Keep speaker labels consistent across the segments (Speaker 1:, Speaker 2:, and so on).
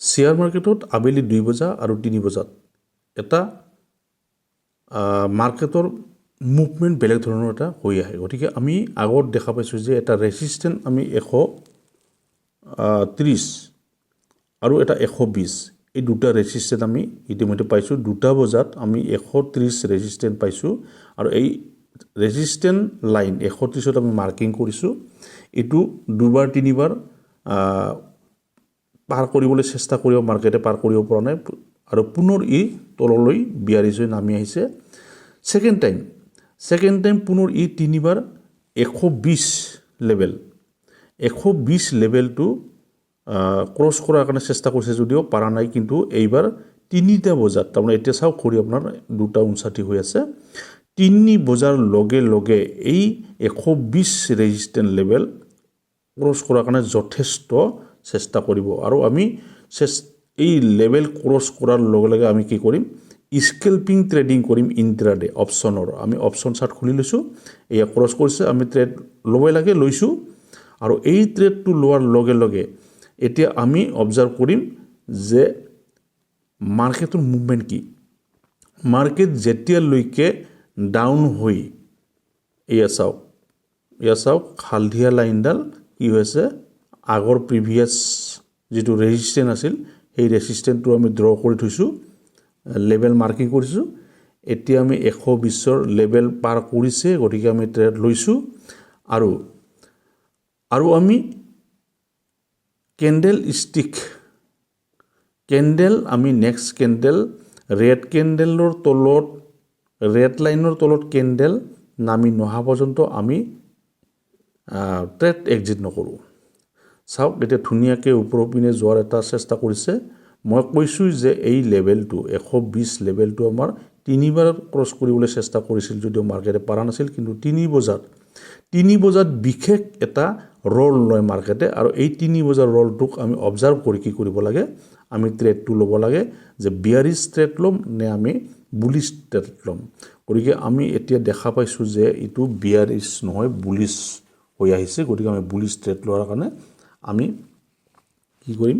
Speaker 1: Share মাৰ্কেটত আবেলি 2 বজা আৰু 3 বজাত এটা মাৰ্কেটৰ মুভমেণ্ট বেলেগ ধৰণৰ এটা হৈ আহে। গতিকে আমি আগত দেখা পাইছোঁ যে এটা ৰেজিষ্টেন্ট আমি 130 আৰু এটা 120 এই দুটা ৰেজিষ্টেন্ট আমি ইতিমধ্যে পাইছোঁ। 2টা বজাত আমি 130 ৰেজিষ্টেন্ট পাইছোঁ আৰু এই ৰেজিষ্টেন্ট লাইন 130ত আমি মাৰ্কিং কৰিছোঁ। এইটো দুবাৰ তিনিবাৰ পাৰ কৰিবলৈ চেষ্টা কৰিব মাৰ্কেটে পাৰ কৰিব পৰা নাই আৰু পুনৰ ই তললৈ বিয়াৰিজ হৈ নামি আহিছে। ছেকেণ্ড টাইম পুনৰ ই তিনিবাৰ 120 লেভেলটো ক্ৰছ কৰাৰ কাৰণে চেষ্টা কৰিছে যদিও পাৰা নাই, কিন্তু এইবাৰ 3টা বজাত তাৰমানে এতিয়া চাওক ঘড়ী আপোনাৰ 2:59 হৈ আছে। 3 বজাৰ লগে লগে এই 120 ৰেজিষ্টেন্ট লেভেল ক্ৰছ কৰাৰ কাৰণে যথেষ্ট চেষ্টা কৰিব আৰু আমি এই লেভেল ক্ৰছ কৰাৰ লগে লগে আমি কি কৰিম, স্কেল্পিং ট্ৰেডিং কৰিম ইন্ট্ৰাডে অপশ্যনৰ। আমি অপশ্যন চাৰ্ট খুলি লৈছোঁ, এয়া ক্ৰছ কৰিছে, আমি ট্ৰেড ল'বই লাগে, লৈছোঁ আৰু এই ট্ৰেডটো লোৱাৰ লগে লগে এতিয়া আমি অবজাৰ্ভ কৰিম যে মাৰ্কেটৰ মুভমেণ্ট কি। মাৰ্কেট যেতিয়ালৈকে ডাউন হৈ এয়া চাওক হালধীয়া লাইনডাল কি হৈছে, আগৰ প্ৰিভিয়াছ যিটো ৰেজিষ্টেন্ট আছিল সেই ৰেজিষ্টেন্টটো আমি ড্ৰ কৰি থৈছোঁ, লেভেল মাৰ্কিং কৰিছোঁ। এতিয়া আমি 120ৰ লেভেল পাৰ কৰিছে, গতিকে আমি ট্ৰেড লৈছোঁ আৰু আমি আমি নেক্সট কেণ্ডেল ৰেড লাইনৰ তলত কেণ্ডেল নামি নহা পৰ্যন্ত আমি ট্ৰেড এক্সিট নকৰোঁ। চাওক এতিয়া ধুনীয়াকৈ ওপৰৰ পিনে যোৱাৰ এটা চেষ্টা কৰিছে। মই কৈছোঁ যে এই লেভেলটো 120 লেভেলটো আমাৰ 3বাৰ ক্ৰছ কৰিবলৈ চেষ্টা কৰিছিল যদিও মাৰ্কেটে পাৰা নাছিল, কিন্তু 3 বজাত বিশেষ এটা ৰল লয় মাৰ্কেটে আৰু এই 3 বজাৰ ৰলটোক আমি অবজাৰ্ভ কৰি কি কৰিব লাগে, আমি ট্ৰেডটো ল'ব লাগে যে বিয়াৰিছ ট্ৰেড ল'ম নে আমি বুলিছ ট্ৰেড ল'ম। গতিকে আমি এতিয়া দেখা পাইছোঁ যে এইটো বিয়াৰিছ নহয় বুলিছ হৈ আহিছে, গতিকে আমি বুলিছ ট্ৰেড লোৱাৰ কাৰণে আমি কি কৰিম,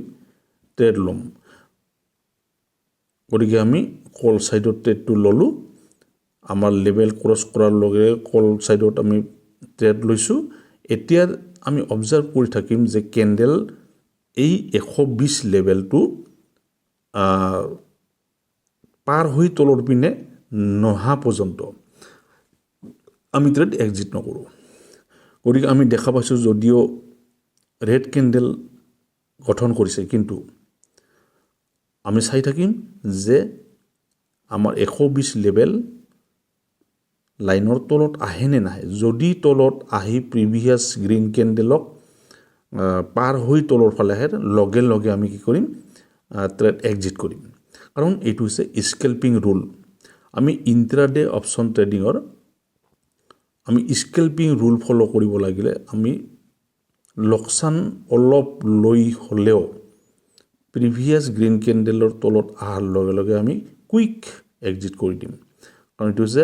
Speaker 1: ট্ৰেড ল'ম। গতিকে আমি কল ছাইডত ট্ৰেডটো ল'লোঁ, আমাৰ লেভেল ক্ৰছ কৰাৰ লগে কল ছাইডত আমি ট্ৰেড লৈছোঁ। এতিয়া আমি অবজাৰ্ভ কৰি থাকিম যে কেণ্ডেল এই 120 লেভেলটো পাৰ হৈ তলৰ পিনে নহা পৰ্যন্ত আমি ট্ৰেড এক্সিট নকৰোঁ। গতিকে আমি দেখা পাইছোঁ যদিও ৰেড কেণ্ডেল গঠন কৰিছে, কিন্তু আমি চাই থাকিম যে আমাৰ 120 লেভেল লাইনৰ তলত আহে নে নাহে। যদি তলত আহি প্ৰিভিয়াছ গ্ৰীণ কেণ্ডেলক পাৰ হৈ তলৰ ফালে আহে, লগে লগে আমি কি কৰিম, ট্ৰেড এক্সিট কৰিম। কাৰণ এইটো হৈছে স্কেল্পিং ৰুল। আমি ইন্ট্ৰাডে অপশ্যন ট্ৰেডিঙৰ আমি স্কেল্পিং ৰুল ফ'ল' কৰিব লাগিলে আমি লোকচান অলপ লৈ হ'লেও প্ৰিভিয়াছ গ্ৰীণ কেণ্ডেলৰ তলত অহাৰ লগে লগে আমি কুইক এক্সিট কৰি দিম। কাৰণ এইটো হৈছে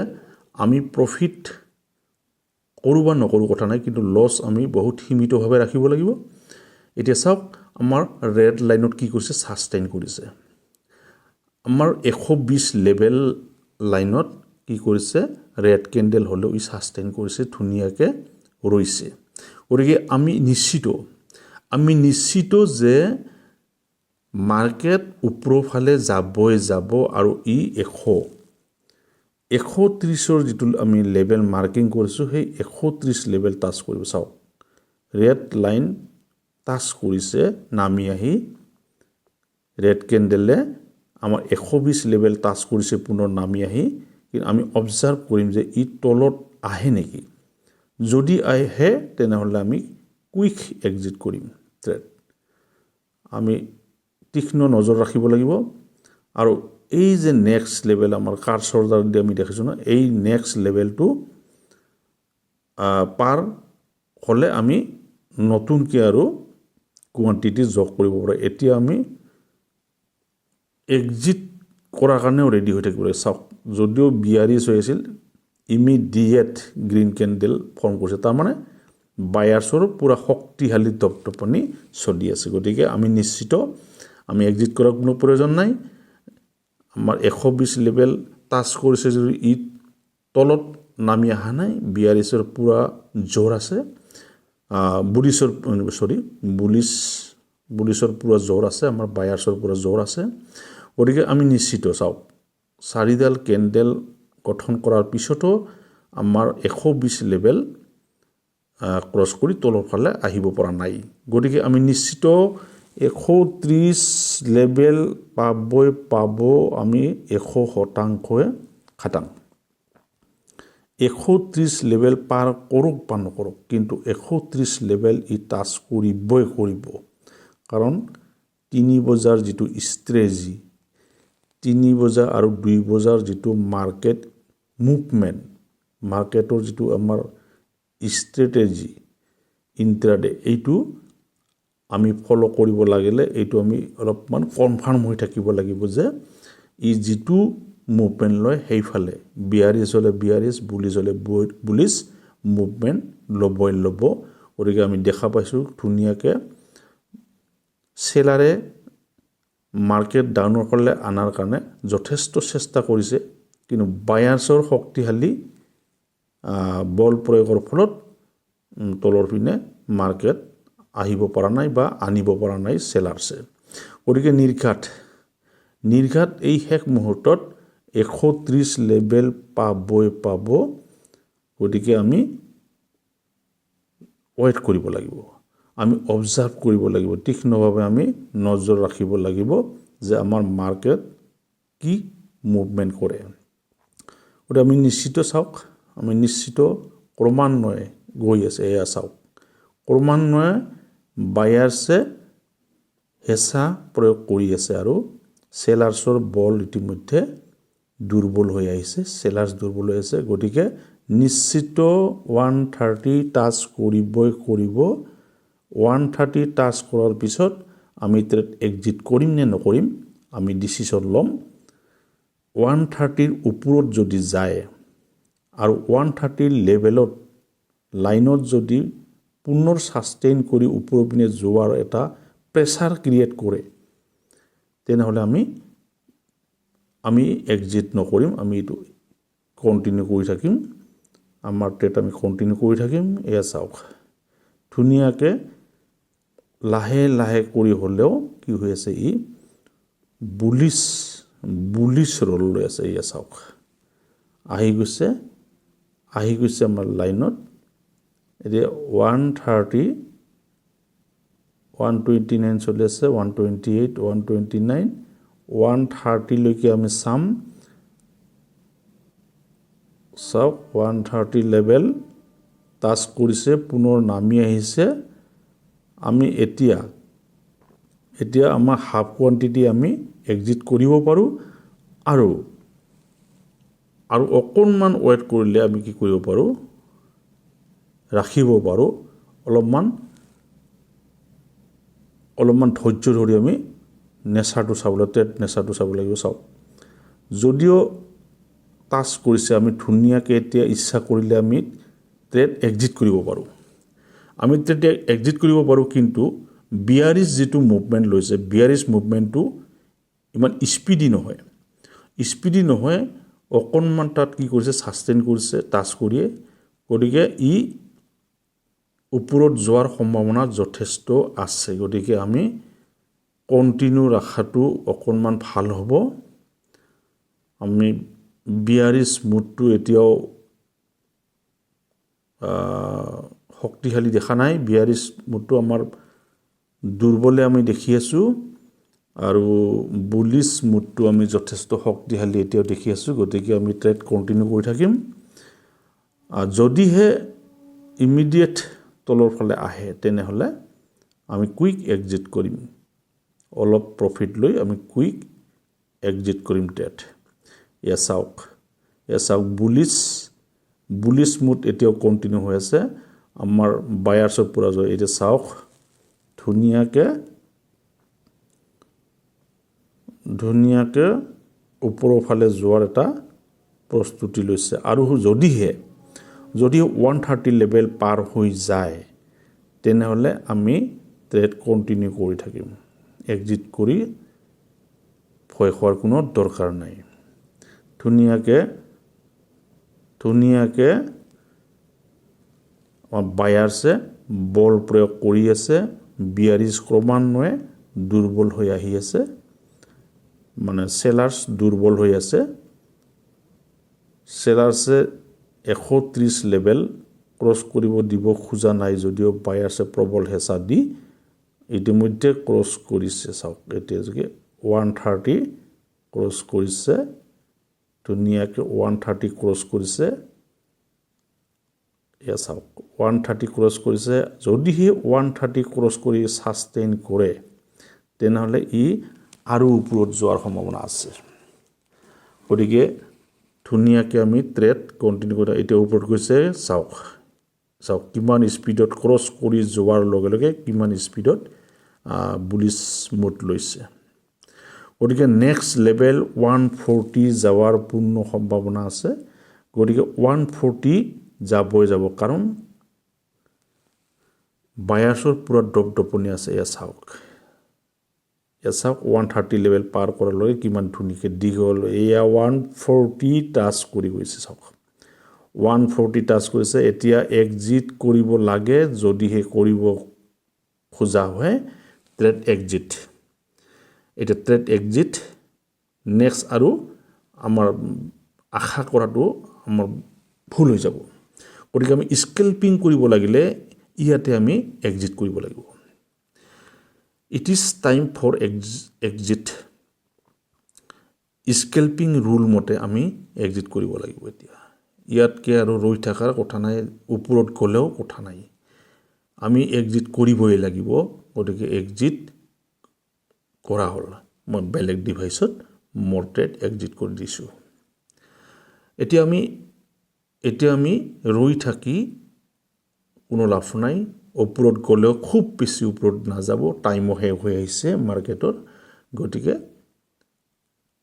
Speaker 1: আমি প্ৰফিট কৰোঁ বা নকৰোঁ কথা নাই, কিন্তু লছ আমি বহুত সীমিতভাৱে ৰাখিব লাগিব। এতিয়া চাওক আমাৰ ৰেড লাইনত কি কৰিছে, ছাষ্টেইন কৰিছে। আমাৰ 120 লেভেল লাইনত কি কৰিছে, ৰেড কেণ্ডেল হ'লেও ই ছাষ্টেইন কৰিছে, ধুনীয়াকৈ ৰৈছে। গতিকে আমি নিশ্চিত যে মাৰ্কেট ওপৰৰ ফালে যাবই যাব আৰু ই 130ৰ যিটো আমি লেভেল মাৰ্কিং কৰিছোঁ সেই 130 লেভেল টাচ কৰিব। চাওক ৰেড লাইন টাচ কৰিছে, নামি আহি ৰেড কেণ্ডেলে আমাৰ 120 লেভেল টাচ কৰিছে, পুনৰ নামি আহি কিন্তু আমি অবজাৰ্ভ কৰিম যে ই তলত আহে নেকি। যদি আহে তেনেহ'লে আমি কুইক এক্সিট কৰিম ট্ৰেড। আমি তীক্ষ্ণ নজৰ ৰাখিব লাগিব আৰু এই যে নেক্সট লেভেল আমাৰ কাৰ্চৰ দ্বাৰা আমি দেখিছোঁ ন, এই নেক্সট লেভেলটো পাৰ হ'লে আমি নতুনকৈ আৰু কোৱান্টিটি যোগ কৰিব পাৰে। এতিয়া আমি এক্সিট কৰাৰ কাৰণেও ৰেডি হৈ থাকিব লাগে। চাওক যদিও বিয়াৰিছ হৈ আছিল, ইমিডিয়েট গ্ৰীণ কেণ্ডেল ফৰ্ম কৰিছে, তাৰমানে বায়াৰ্ছৰ পূৰা শক্তিশালী দপদপনি চলি আছে। গতিকে আমি নিশ্চিত আমি এক্সিট কৰাৰ কোনো প্ৰয়োজন নাই আমাৰ 120 লেভেল টাচ কৰিছে যদি ই তলত নামি অহা নাই বিয়াৰিছৰ পুৰা জোৰ আছে বুলিছৰ পুৰা জোৰ আছে আমাৰ বায়াৰ্ছৰ পুৰা জোৰ আছে গতিকে আমি নিশ্চিত চাওক চাৰিডাল কেণ্ডেল গঠন কৰাৰ পিছতো আমাৰ 120 লেভেল ক্ৰছ কৰি তলৰ ফালে আহিব পৰা নাই গতিকে আমি নিশ্চিত 130 লেভেল পাব আমি 100% খাটাং 130 লেভেল পাৰ কৰক বা নকৰক কিন্তু 130 লেভেল ই টাচ কৰিব কাৰণ 3 বজাৰ যিটো ষ্ট্ৰেটেজি 3 বজাৰ আৰু 2 বজাৰ যিটো মাৰ্কেট মুভমেণ্ট মাৰ্কেটৰ যিটো আমাৰ ষ্ট্ৰেটেজি ইন্ট্ৰাডে এইটো আমি ফলো কৰিব লাগিলে এইটো আমি অলপমান কনফাৰ্ম হৈ থাকিব লাগিব যে ই যিটো মুভমেণ্ট লয় সেইফালে বিয়াৰিছ হলে বিয়াৰিছ বুলিছ হলে বুলিছ মুভমেণ্ট ল'ব গতিকে আমি দেখা পাইছোঁ ধুনীয়াকৈ সেলাৰে মাৰ্কেট ডাউনৰ ফালে আনাৰ কাৰণে যথেষ্ট চেষ্টা কৰিছে কিন্তু বায়াৰ্ছৰ শক্তিশালী বল প্ৰয়োগৰ ফলত তলৰ পিনে মাৰ্কেট আহিব পৰা নাই বা আনিব পৰা নাই সেলাৰ্ছে গতিকে নিৰ্ঘাত এই শেষ মুহূৰ্তত 130 লেভেল পাব গতিকে আমি ৱেইট কৰিব লাগিব আমি অবজাৰ্ভ কৰিব লাগিব তীক্ষ্ণভাৱে আমি নজৰ ৰাখিব লাগিব যে আমাৰ মাৰ্কেট কি মুভমেণ্ট কৰে গতিকে আমি নিশ্চিত চাওক আমি নিশ্চিত ক্ৰমান্বয়ে গৈ আছে এয়া চাওক ক্ৰমান্বয়ে বায়াৰ্ছে হেঁচা প্ৰয়োগ কৰি আছে আৰু সেলাৰ্ছৰ বল ইতিমধ্যে দুৰ্বল হৈ আহিছে সেলাৰ্ছ দুৰ্বল হৈ আছে গতিকে নিশ্চিত 130 টাচ কৰিব 130 টাচ কৰাৰ পিছত আমি ট্ৰেড এক্সিট কৰিম নে নকৰিম আমি ডিসিশন ল'ম 130 ওপৰত যদি যায় আৰু 130 লেভেলত লাইনত যদি পুনৰ সাস্টেইন কৰি ওপৰৰ পিনে যোৱাৰ এটা প্ৰেছাৰ ক্ৰিয়েট কৰে তেনেহলে আমি এক্সিট নকৰিম আমি এটো কন্টিনিউ কৰি থাকিম আমাৰ ট্ৰেড আমি কন্টিনিউ কৰি থাকিম এয়া চাওক ধুনীয়াকৈ লাহে কৰি হলেও কি হৈ আছে ই বুলিছ ৰল লৈ আছে এয়া চাওক আহি গৈছে আমাৰ লাইনত এতিয়া 130 129 চলি আছে 128 129 130 লৈকে আমি চাম চাওক 130 লেভেল টাচ কৰিছে পুনৰ নামি আহিছে আমি এতিয়া আমাৰ হাফ কোৱান্টিটি আমি এক্সিট কৰিব পাৰো আৰু অকণমান ৱেট কৰিলে আমি কি কৰিব পাৰো ৰাখিব পাৰো অলপমান ধৈৰ্য ধৰি আমি নেচাৰটো চাব লাগিব চাওক যদিও টাচ কৰিছে আমি ধুনীয়াকৈ এতিয়া ইচ্ছা কৰিলে আমি ট্ৰেড এক্সিট কৰিব পাৰো আমি ট্ৰেড এক্সিট কৰিব পাৰো কিন্তু বিয়াৰিছ যিটো মুভমেণ্ট লৈছে বিয়াৰিছ মুভমেণ্টটো ইমান স্পিডি নহয় অকণমান তাত কি কৰিছে সাস্টেইন কৰিছে টাচ কৰিয়ে গতিকে ই ওপৰত যোৱাৰ সম্ভাৱনা যথেষ্ট আছে গতিকে আমি কন্টিনিউ ৰাখাটো অকণমান ভাল হ'ব আমি বিয়াৰিছ মুডটো এতিয়াও শক্তিশালী দেখা নাই বিয়াৰিছ মুডটো আমাৰ দুৰ্বলে আমি দেখি আছো আৰু বুলিছ মুডটো আমি যথেষ্ট শক্তিশালী এতিয়াও দেখি আছো গতিকে আমি ট্ৰেড কন্টিনিউ কৰি থাকিম যদিহে ইমিডিয়েট তলৰ ফালে আহে তেনেহলে আমি কুইক এক্সিট কৰিম অলপ প্ৰফিট লৈ আমি কুইক এক্সিট কৰিম ট্ৰেড এয়া চাওক বুলিছ মুড এতিয়াও কন্টিনিউ হৈ আছে আমাৰ বায়াৰ্ছৰ পৰা যায় এটা চাওক ধুনীয়াকৈ ওপৰৰ ফালে যোৱাৰ এটা প্ৰস্তুতি লৈছে আৰু যদিহে 130 লেভেল পাৰ হৈ যায় তেনেহলে আমি ট্ৰেড কন্টিনিউ কৰি থাকিম এক্সিট কৰি ভয় খোৱাৰ কোনো দৰকাৰ নাই ধুনীয়াকৈ বায়াৰ্ছে বল প্ৰয়োগ কৰি আছে বিয়াৰিজ ক্ৰমান্বয়ে দুৰ্বল হৈ আহি আছে মানে সেলাৰ্ছ দুৰ্বল হৈ আছে সেলাৰ্ছে 130 লেভেল ক্ৰছ কৰিব দিব খোজা নাই যদিও বায়াৰ্ছে প্ৰবল হেঁচা দি ইতিমধ্যে ক্ৰছ কৰিছে চাওক এতিয়া 130 ক্ৰছ কৰিছে ধুনীয়াকৈ 130 ক্ৰছ কৰিছে এয়া চাওক 130 ক্ৰছ কৰিছে যদিহে 130 ক্ৰছ কৰি সাষ্টেইন কৰে তেনেহ'লে ই আৰু ওপৰত যোৱাৰ সম্ভাৱনা আছে গতিকে ধুনীয়াকৈ আমি ট্ৰেড কণ্টিনিউ কৰি এতিয়া ওপৰত গৈছে চাওক কিমান স্পীডত ক্ৰছ কৰি যোৱাৰ লগে লগে কিমান স্পীডত বুলিছ মুড লৈছে গতিকে নেক্সট লেভেল 140 যাৱাৰ পূৰ্ণ সম্ভাৱনা আছে গতিকে 140 যাব কাৰণ বায়াৰ্ছৰ পুৰা দপদপনি আছে এয়া চাওক 130 লেভেল পাৰ কৰাৰ লগে কিমান ধুনীয়াকৈ দীঘল এয়া 140 টাচ কৰি গৈছে চাওক 140 টাচ কৰিছে এতিয়া এক্সিট কৰিব লাগে যদিহে কৰিব খোজা হয় ট্ৰেড এক্সিট এটা ট্ৰেড এক্সিট নেক্সট আৰু আমাৰ আশা কৰাটো আমাৰ ভুল হৈ যাব গতিকে আমি স্কেলপিং কৰিব লাগিলে ইয়াতে আমি এক্সিট কৰিব লাগিব it is time for exit scalping rule মতে আমি এক্সিট কৰিব লাগিব এতিয়া ইয়াতকৈ আৰু ৰৈ থকাৰ কথা নাই ওপৰত গ'লেও কথা নাই আমি এক্সিট কৰিবই লাগিব গতিকে এক্সিট কৰা হ'ল মই বেলেগ ডিভাইচত মোৰ ট্ৰেড এক্সিট কৰি দিছোঁ এতিয়া আমি ৰৈ থাকি কোনো লাভ নাই ওপৰত গ'লেও খুব বেছি ওপৰত নাযাব টাইমো শেষ হৈ আহিছে মাৰ্কেটৰ গতিকে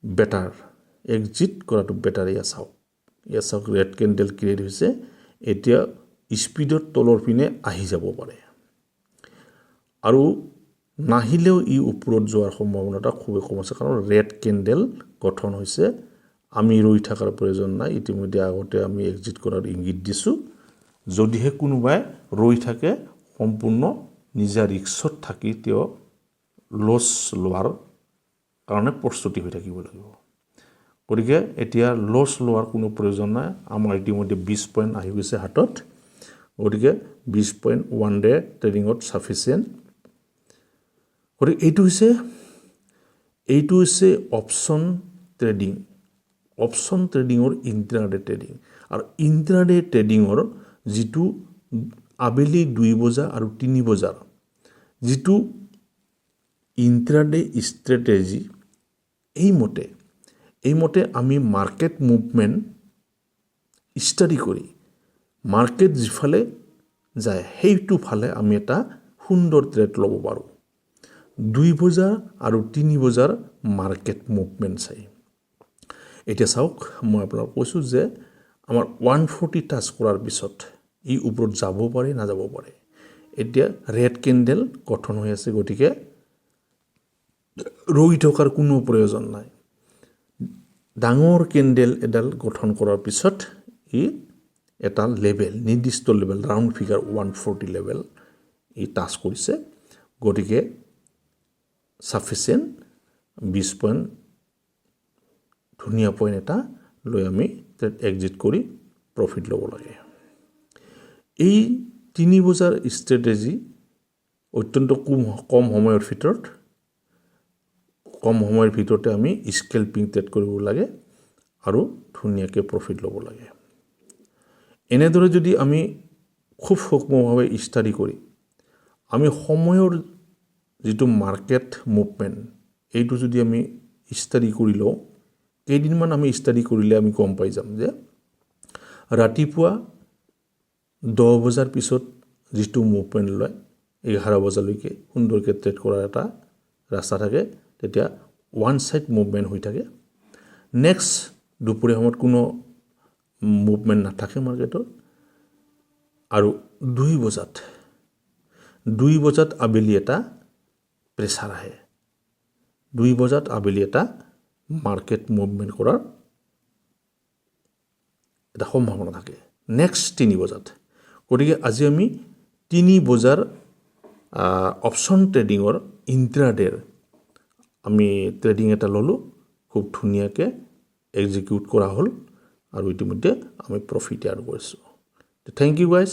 Speaker 1: বেটাৰ এক্সিট কৰাটো বেটাৰ এয়া চাওক ৰেড কেণ্ডেল ক্ৰিয়েট হৈছে এতিয়া স্পীডত তলৰ পিনে আহি যাব পাৰে আৰু নাহিলেও ই ওপৰত যোৱাৰ সম্ভাৱনাটা খুবেই কম আছে কাৰণ ৰেড কেণ্ডেল গঠন হৈছে আমি ৰৈ থকাৰ প্ৰয়োজন নাই ইতিমধ্যে আগতে আমি এক্সিট কৰাৰ ইংগিত দিছোঁ যদিহে কোনোবাই ৰৈ থাকে সম্পূৰ্ণ নিজা ৰিক্সত থাকি তেওঁ লছ লোৱাৰ কাৰণে প্ৰস্তুতি হৈ থাকিব লাগিব গতিকে এতিয়া লছ লোৱাৰ কোনো প্ৰয়োজন নাই আমাৰ ইতিমধ্যে 20 পইণ্ট আহি গৈছে হাতত গতিকে 20 পইণ্ট ওৱান ডে ট্ৰেডিঙত সাফিচিয়েণ্ট গতিকে এইটো হৈছে অপশ্যন ট্ৰেডিঙৰ ইণ্ট্ৰাডে ট্ৰেডিং আৰু ইণ্ট্ৰাডে ট্ৰেডিঙৰ যিটো আবেলি 2 বজা আৰু 3 বজাৰ যিটো ইণ্ট্ৰাডে ষ্ট্ৰেটেজি এইমতে আমি মাৰ্কেট মুভমেণ্ট ষ্টাডি কৰি মাৰ্কেট যিফালে যায় সেইটো ফালে আমি এটা সুন্দৰ ট্ৰেড ল'ব পাৰোঁ 2 বজা আৰু 3 বজাৰ মাৰ্কেট মুভমেণ্ট চাই এতিয়া চাওক মই আপোনাক কৈছোঁ যে আমাৰ 140 টাচ কৰাৰ পিছত ই ওপৰত যাব পাৰে নাযাব পাৰে এতিয়া ৰেড কেণ্ডেল গঠন হৈ আছে গতিকে ৰৈ থকাৰ কোনো প্ৰয়োজন নাই ডাঙৰ কেণ্ডেল এডাল গঠন কৰাৰ পিছত ই এটা লেভেল নিৰ্দিষ্ট লেভেল ৰাউণ্ড ফিগাৰ 140 লেভেল ই টাচ কৰিছে গতিকে সাফিচিয়েণ্ট 20 পইণ্ট ধুনীয়া পইণ্ট এটা লৈ আমি ট্ৰেড এক্সিট কৰি প্ৰফিট ল'ব লাগে এই 3 বজাৰ ষ্ট্ৰেটেজি অত্যন্ত কম সময়ৰ ভিতৰতে আমি স্কেলপিং ট্ৰেড কৰিব লাগে আৰু ধুনীয়াকৈ প্ৰফিট ল'ব লাগে এনেদৰে যদি আমি খুব সূক্ষ্মভাৱে ষ্টাডি কৰি আমি সময়ৰ যিটো মাৰ্কেট মুভমেণ্ট এইটো যদি আমি ষ্টাডি কৰি লওঁ কেইদিনমান আমি ষ্টাডি কৰিলে আমি গম পাই যাম যে ৰাতিপুৱা 10 বজাৰ পিছত যিটো মুভমেণ্ট লয় 11 বজালৈকে সুন্দৰকৈ ট্ৰেড কৰাৰ এটা ৰাস্তা থাকে তেতিয়া ওৱান সাইড মুভমেণ্ট হৈ থাকে নেক্সট দুপৰীয়া সময়ত কোনো মুভমেণ্ট নাথাকে মাৰ্কেটৰ আৰু 2 বজাত আবেলি এটা প্ৰেছাৰ আহে 2 বজাত আবেলি এটা মাৰ্কেট মুভমেণ্ট কৰাৰ এটা সম্ভাৱনা থাকে নেক্সট 3 বজাত গতিকে আজি আমি 3 বজাৰ অপশ্যন ট্ৰেডিঙৰ ইন্ট্ৰাডেৰ আমি ট্ৰেডিং এটা ললোঁ খুব ধুনীয়াকৈ এক্সিকিউট কৰা হ'ল আৰু ইতিমধ্যে আমি প্ৰফিট এয়াৰ কৰিছোঁ থ্যাংক ইউ গাইজ